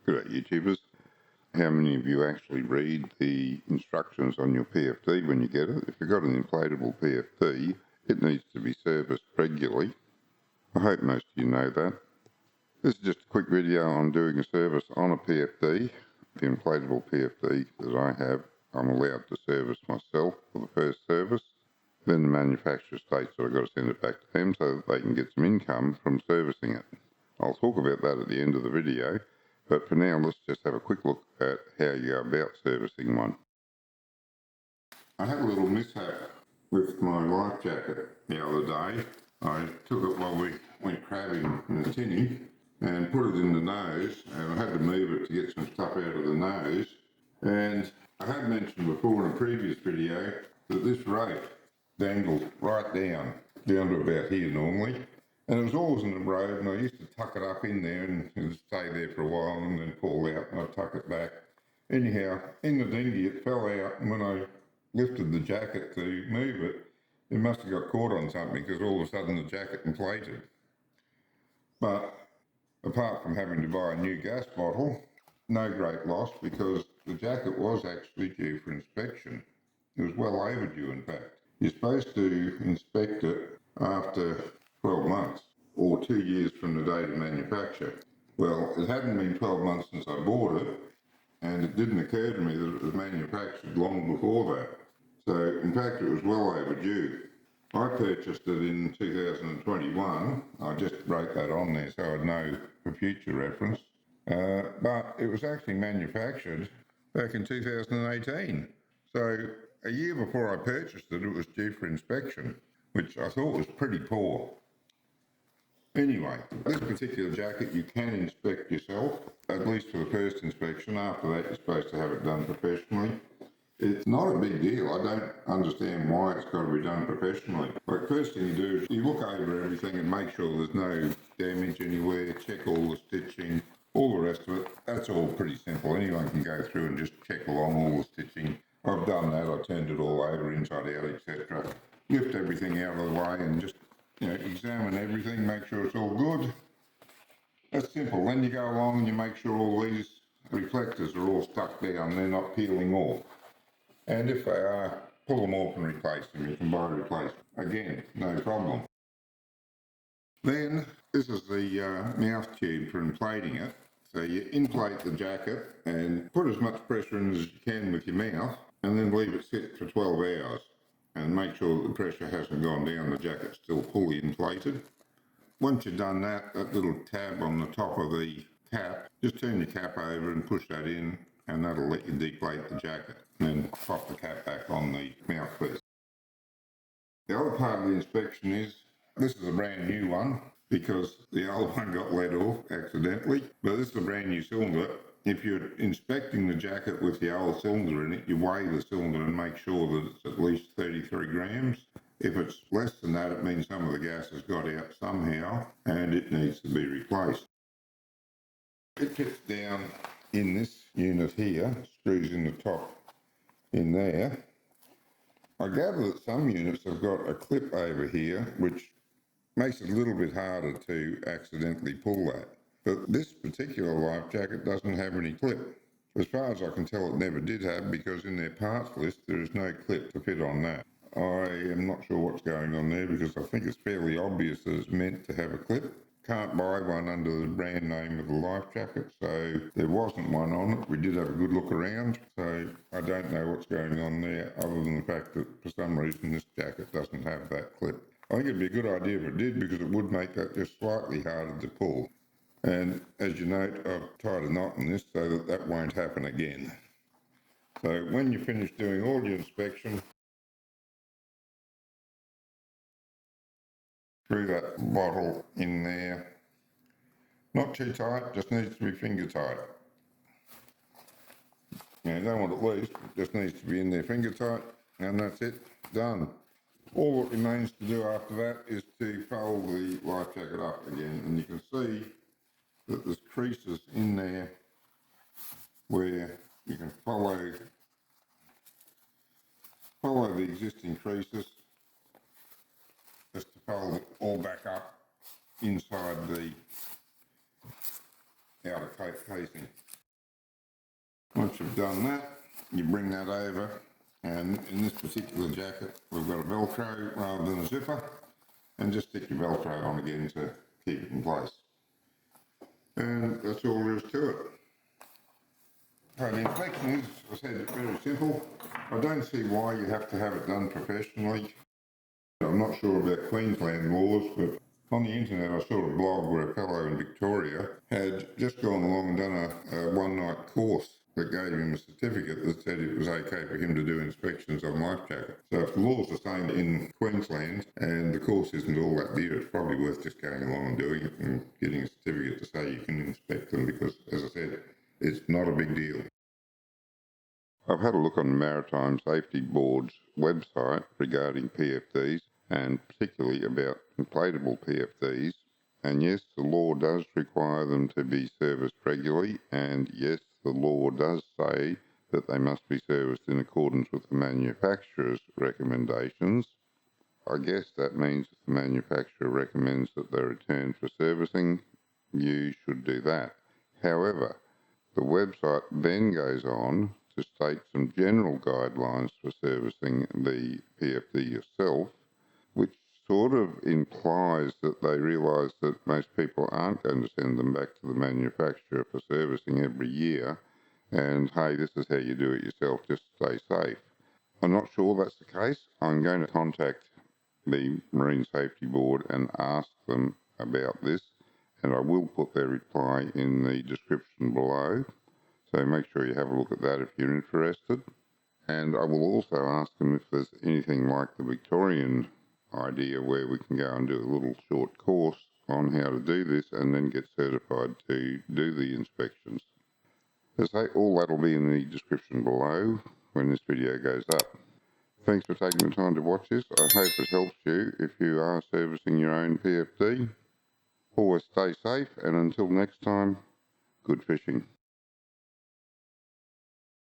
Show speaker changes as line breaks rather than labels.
Good day, YouTubers. How many of you actually read the instructions on your PFD when you get it? If you've got an inflatable PFD, it needs to be serviced regularly. I hope most of you know that. This is just a quick video on doing a service on a PFD. The inflatable PFD that I have, I'm allowed to service myself for the first service. Then the manufacturer states that I've got to send it back to them so that they can get some income from servicing it. I'll talk about that at the end of the video. But for now, let's just have a quick look at how you go about servicing one. I had a little mishap with my life jacket the other day. I took it while we went crabbing in the tinny and put it in the nose, and I had to move it to get some stuff out of the nose. And I had mentioned before in a previous video that this rope dangled right down to about here normally. And it was always in the road, and I used to tuck it up in there and it would stay there for a while and then fall out and I'd tuck it back. Anyhow, in the dinghy it fell out, and when I lifted the jacket to move it, it must have got caught on something because all of a sudden the jacket inflated. But apart from having to buy a new gas bottle, no great loss because the jacket was actually due for inspection. It was well overdue, in fact. You're supposed to inspect it after 12 months or 2 years from the date of manufacture. Well, it hadn't been 12 months since I bought it, and it didn't occur to me that it was manufactured long before that. So, in fact, it was well overdue. I purchased it in 2021. I just wrote that on there so I'd know for future reference. But it was actually manufactured back in 2018. So, a year before I purchased it, it was due for inspection, which I thought was pretty poor. Anyway, this particular jacket you can inspect yourself, at least for the first inspection. After that, you're supposed to have it done professionally. It's not a big deal. I don't understand why it's got to be done professionally. Like, first thing you do is you look over everything and make sure there's no damage anywhere, check all the stitching, all the rest of it. That's all pretty simple. Anyone can go through and just check along all the stitching. I've done that. I turned it all over, inside out, etc. Lift everything out of the way and just examine everything, make sure it's all good. That's simple. Then you go along and you make sure all these reflectors are all stuck down, they're not peeling off. And if they are, pull them off and replace them. You can buy a replacement. Again, no problem. Then, this is the mouth tube for inflating it. So you inflate the jacket and put as much pressure in as you can with your mouth, and then leave it sit for 12 hours. And make sure that the pressure hasn't gone down, the jacket's still fully inflated. Once you've done that, that little tab on the top of the cap, just turn your cap over and push that in, and that'll let you deflate the jacket. And then pop the cap back on the mouthpiece. The other part of the inspection is, this is a brand new one, because the old one got let off accidentally, but this is a brand new cylinder. If you're inspecting the jacket with the old cylinder in it, you weigh the cylinder and make sure that it's at least 33 grams. If it's less than that, it means some of the gas has got out somehow and it needs to be replaced. It fits down in this unit here, screws in the top in there. I gather that some units have got a clip over here, which makes it a little bit harder to accidentally pull that. But this particular life jacket doesn't have any clip. As far as I can tell, it never did have, because in their parts list there is no clip to fit on that. I am not sure what's going on there, because I think it's fairly obvious that it's meant to have a clip. Can't buy one under the brand name of the life jacket, so there wasn't one on it. We did have a good look around, so I don't know what's going on there, other than the fact that for some reason this jacket doesn't have that clip. I think it'd be a good idea if it did, because it would make that just slightly harder to pull. And as you note, I've tied a knot in this so that that won't happen again. So when you finish doing all your inspection, screw that bottle in there. Not too tight, just needs to be finger tight. You don't want it loose, it just needs to be in there finger tight, and that's it, done. All that remains to do after that is to fold the life jacket up again, and you can see that there's creases in there where you can follow the existing creases just to fold it all back up inside the outer casing. Once you've done that, you bring that over, and in this particular jacket we've got a Velcro rather than a zipper, and just stick your Velcro on again to keep it in place. And that's all there is to it. So the inspection is, as I said, very simple. I don't see why you have to have it done professionally. I'm not sure about Queensland laws, but on the internet I saw a blog where a fellow in Victoria had just gone along and done a one-night course that gave him a certificate that said it was okay for him to do inspections on life jackets. So if the laws are the same in Queensland and the course isn't all that dear, it's probably worth just going along and doing it and getting a certificate to say you can inspect them, because, as I said, it's not a big deal. I've had a look on the Maritime Safety Board's website regarding PFDs, and particularly about inflatable PFDs, and yes, the law does require them to be serviced regularly, and yes, the law does say that they must be serviced in accordance with the manufacturer's recommendations. I guess that means if the manufacturer recommends that they're returned for servicing, you should do that. However, the website then goes on to state some general guidelines for servicing the PFD yourself, which sort of implies that they realise that most people aren't going to send them back to the manufacturer for servicing every year, and hey, this is how you do it yourself, just stay safe. I'm not sure that's the case. I'm going to contact the Marine Safety Board and ask them about this, and I will put their reply in the description below. So make sure you have a look at that if you're interested. And I will also ask them if there's anything like the Victorian idea where we can go and do a little short course on how to do this and then get certified to do the inspections. As I say, all that'll be in the description below when this video goes up. Thanks for taking the time to watch this. I hope it helps you if you are servicing your own PFD. Always stay safe, and until next time, good fishing.